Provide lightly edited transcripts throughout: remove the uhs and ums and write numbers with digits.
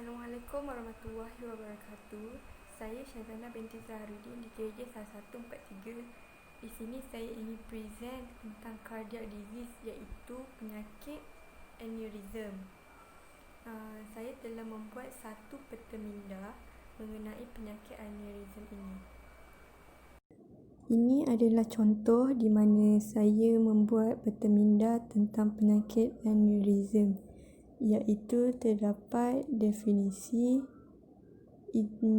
Assalamualaikum warahmatullahi wabarakatuh. Saya Syazana binti Zaharudin di KJ 1143. Di sini saya ingin present tentang cardiac disease, iaitu penyakit aneurysm. Saya telah membuat satu peta minda mengenai penyakit aneurysm ini. Ini adalah contoh di mana saya membuat peta minda tentang penyakit aneurysm, iaitu terdapat definisi,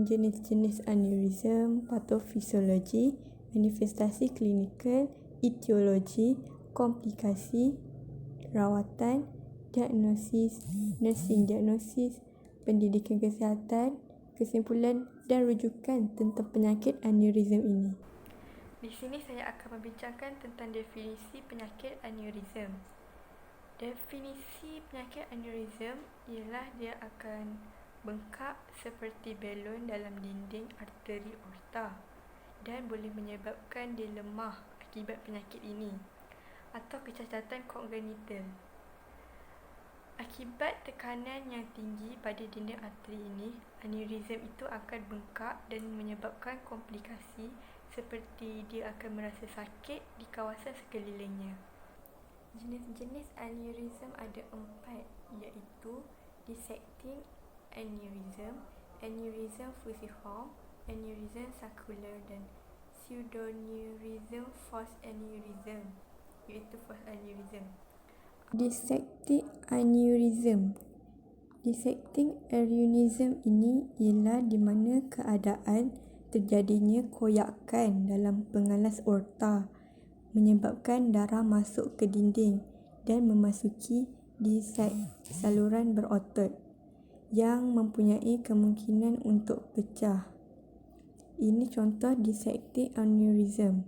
jenis-jenis aneurysm, patofisiologi, manifestasi klinikal, etiologi, komplikasi, rawatan, diagnosis, nursing diagnosis, pendidikan kesihatan, kesimpulan dan rujukan tentang penyakit aneurysm ini. Di sini saya akan membincangkan tentang definisi penyakit aneurysm. Definisi penyakit aneurysm ialah dia akan bengkak seperti balon dalam dinding arteri aorta dan boleh menyebabkan dia lemah akibat penyakit ini atau kecacatan kongenital. Akibat tekanan yang tinggi pada dinding arteri ini, aneurysm itu akan bengkak dan menyebabkan komplikasi seperti dia akan merasa sakit di kawasan sekelilingnya. Jenis-jenis aneurysm ada 4, iaitu dissecting aneurysm, aneurysm fusiform, aneurysm saccular dan pseudoaneurysm false aneurysm, iaitu false aneurysm. Dissecting aneurysm. Dissecting aneurysm ini ialah di mana keadaan terjadinya koyakan dalam pengalas aorta menyebabkan darah masuk ke dinding dan memasuki di saluran berotot yang mempunyai kemungkinan untuk pecah. Ini contoh dissecting aneurysm.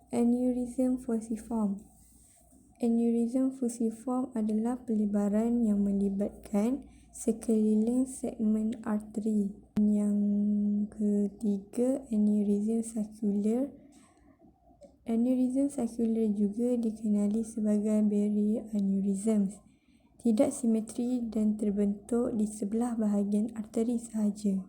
Aneurysm fusiform. Aneurysm fusiform adalah pelebaran yang melibatkan sekeliling segmen arteri. Yang ketiga, aneurysm saccular. Aneurysm saccular juga dikenali sebagai Berry aneurysms. Tidak simetri dan terbentuk di sebelah bahagian arteri sahaja.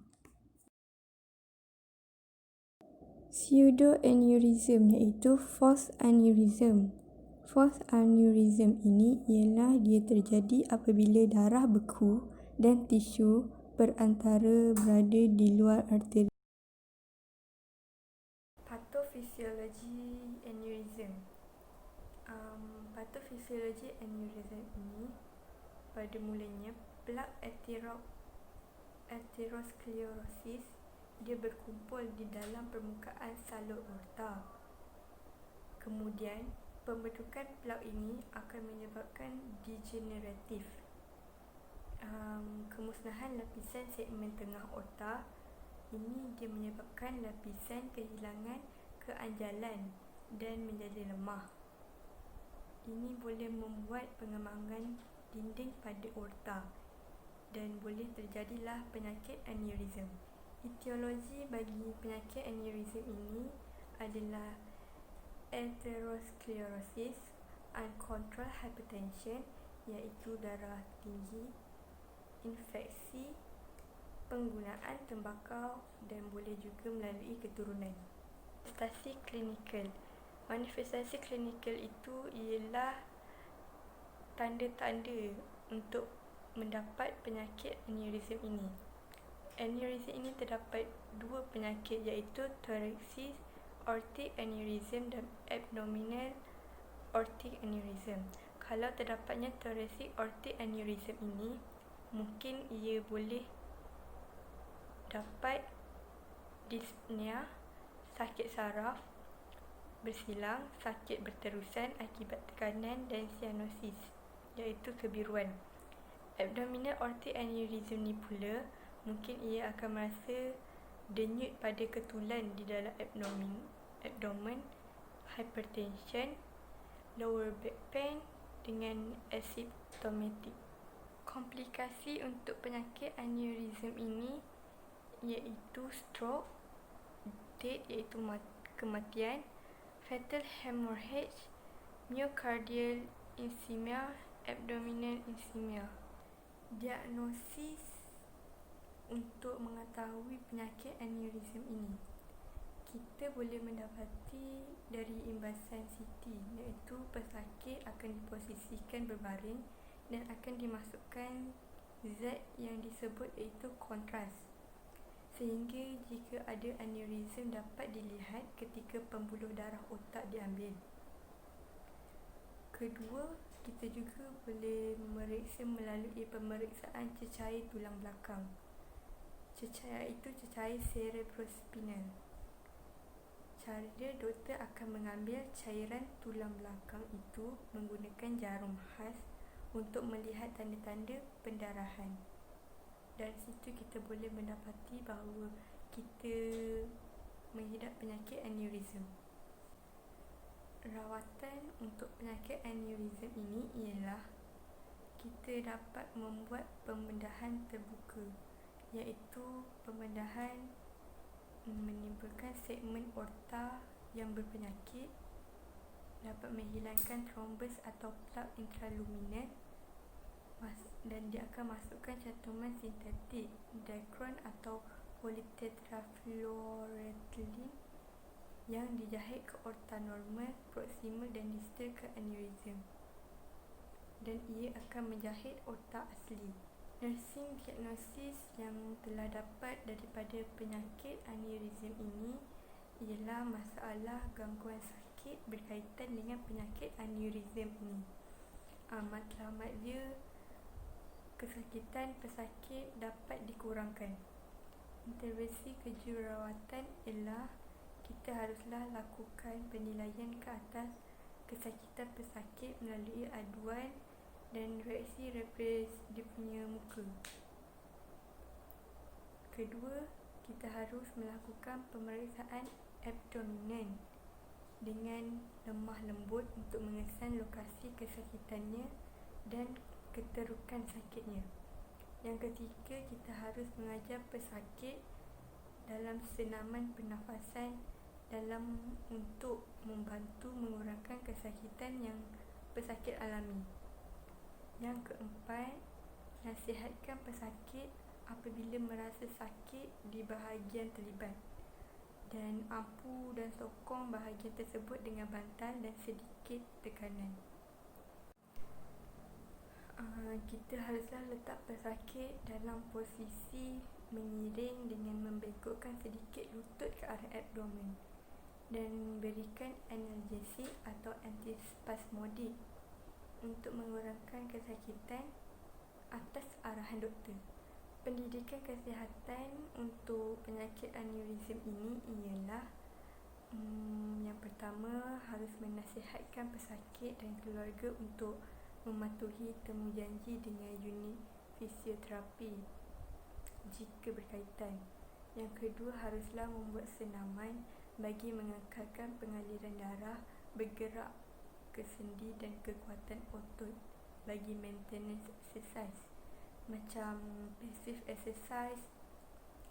Pseudoaneurysm iaitu false aneurysm. False aneurysm ini ialah dia terjadi apabila darah beku dan tisu perantara berada di luar arteri. Patofisiologi aneurysm. Patofisiologi aneurysm ini pada mulanya plak atherosclerosis dia berkumpul di dalam permukaan salur aorta. Kemudian pembentukan plak ini akan menyebabkan degeneratif, kemusnahan lapisan segmen tengah aorta. Ini dia menyebabkan lapisan kehilangan keanjalan dan menjadi lemah. Ini boleh membuat pengembangan dinding pada aorta dan boleh terjadilah penyakit aneurysm. Etiologi bagi penyakit aneurysm ini adalah atherosclerosis, uncontrolled hypertension iaitu darah tinggi, infeksi, penggunaan tembakau dan boleh juga melalui keturunan. Manifestasi klinikal. Manifestasi klinikal itu ialah tanda-tanda untuk mendapat penyakit aneurysm ini. Aneurysm ini terdapat dua penyakit iaitu thoracic aortic aneurysm dan abdominal aortic aneurysm. Kalau terdapatnya thoracic aortic aneurysm ini, mungkin ia boleh dapat dyspnea, sakit saraf, bersilang, sakit berterusan akibat tekanan dan cyanosis, iaitu kebiruan. Abdominal aortic aneurysm ni pula mungkin ia akan merasa denyut pada ketulan di dalam abdomen, hypertension, lower back pain dengan asymptomatic. Komplikasi untuk penyakit aneurysm ini iaitu stroke, death iaitu kematian, fatal hemorrhage, myocardial ischemia, abdominal ischemia. Diagnosis untuk mengetahui penyakit aneurism ini, kita boleh mendapati dari imbasan CT, iaitu pesakit akan diposisikan berbaring dan akan dimasukkan zat yang disebut iaitu kontras, sehingga jika ada aneurism dapat dilihat ketika pembuluh darah otak diambil. Kedua, kita juga boleh memeriksa melalui pemeriksaan cecair tulang belakang. Cecair itu cecair cerebrospinal. Cara dia, doktor akan mengambil cairan tulang belakang itu menggunakan jarum khas untuk melihat tanda-tanda pendarahan. Dari situ kita boleh mendapati bahawa kita mengidap penyakit aneurism. Rawatan untuk penyakit aneurism ini ialah kita dapat membuat pembedahan terbuka, iaitu pembedahan menimbulkan segmen aorta yang berpenyakit, dapat menghilangkan thrombus atau plak intraluminal, dan dia akan masukkan cantuman sintetik dacron atau polytetrafluoroethylene yang dijahit ke aorta normal, proksimal dan distal ke aneurism, dan ia akan menjahit aorta asli. Nursing diagnosis yang telah dapat daripada penyakit aneurism ini ialah masalah gangguan sakit berkaitan dengan penyakit aneurism ini. Matlamat dia, kesakitan pesakit dapat dikurangkan. Intervensi kejururawatan ialah kita haruslah lakukan penilaian ke atas kesakitan pesakit melalui aduan dan reaksi dia punya muka. Kedua, kita harus melakukan pemeriksaan abdomen dengan lemah lembut untuk mengesan lokasi kesakitannya dan keterukan sakitnya. Yang ketiga, kita harus mengajar pesakit dalam senaman pernafasan untuk membantu mengurangkan kesakitan yang pesakit alami. Yang keempat, nasihatkan pesakit apabila merasa sakit di bahagian terlibat dan ampu dan sokong bahagian tersebut dengan bantal dan sedikit tekanan. Kita haruslah letak pesakit dalam posisi mengiring dengan membengkokkan sedikit lutut ke arah abdomen dan berikan analgesik atau antispasmodik untuk mengurangkan kesakitan atas arahan doktor. Pendidikan kesihatan untuk penyakit aneurism ini ialah yang pertama, harus menasihatkan pesakit dan keluarga untuk mematuhi temujanji dengan unit fisioterapi jika berkaitan. Yang kedua, haruslah membuat senaman bagi mengekalkan pengaliran darah, bergerak ke sendi dan kekuatan otot bagi maintenance exercise macam passive exercise,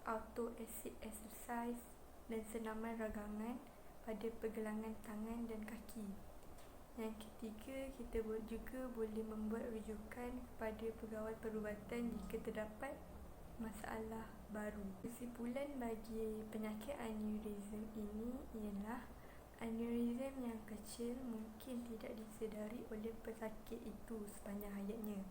auto acid exercise dan senaman ragangan pada pergelangan tangan dan kaki. Yang ketiga, kita juga boleh membuat rujukan kepada pegawai perubatan jika terdapat masalah baru. Kesimpulan bagi penyakit aneurism ini ialah aneurism yang kecil mungkin tidak disedari oleh pesakit itu sepanjang hayatnya.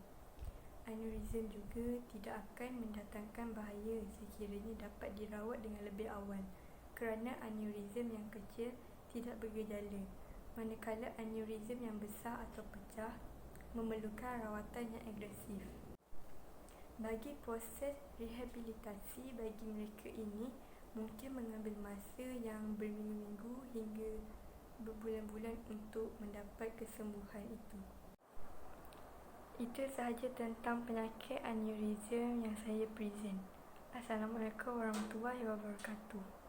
Aneurism juga tidak akan mendatangkan bahaya sekiranya dapat dirawat dengan lebih awal, kerana aneurism yang kecil tidak bergejala, manakala aneurism yang besar atau pecah memerlukan rawatan yang agresif. Bagi proses rehabilitasi bagi mereka ini mungkin mengambil masa yang berminggu-minggu hingga berbulan-bulan untuk mendapat kesembuhan itu. Itu sahaja tentang penyakit aneurism yang saya present. Assalamualaikum warahmatullahi wabarakatuh.